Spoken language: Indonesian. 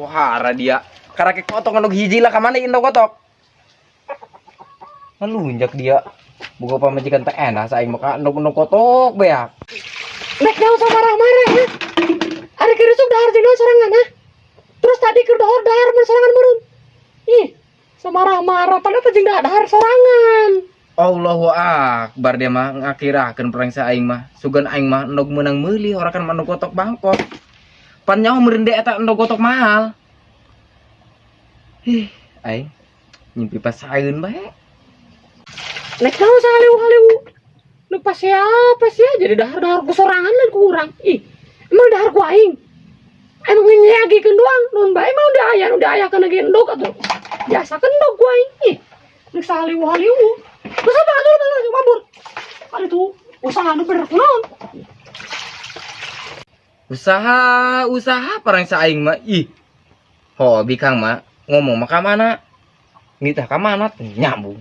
Wah, dia. Karena kotok ngendog hiji lah kamana indo kotok. Ngelunjak dia. Buka pamajikan teh enak saing maka endog kotok beak. Nek gak usah marah-marah ya. Hari kira sok dahar jeung sorangan ah. Terus tadi keur dahar men sorangan meureun. Ih, samarah-marah padahal jeung dahar sorangan. Allahu akbar dia mah ngakirakeun perang saing mah. Sugan aing mah endog meunang meuli horakan endog kotok bangkok. Pan nyaho meureun deui eta endog kotok mahal. Aing nyimpi pasaeun bae. Nek gak usah haliu-haliu. Lu pas siapa sih jadi dahar-dahar ku sorangan dan kurang. Ih, emang dahar ku aing. Emang nyagekeun doang. Nun bae mah udah aya kana ge endog atuh. Biasa kendog ku aing. Ih, nek haliu-haliu. Terus apa atuh lu mabur? Ada tuh usaha nu bener kunaon? Usaha perang saing mah. Ih. Hobi Kang mah ngomong mah ka mana? Nitah ka mana nyambung.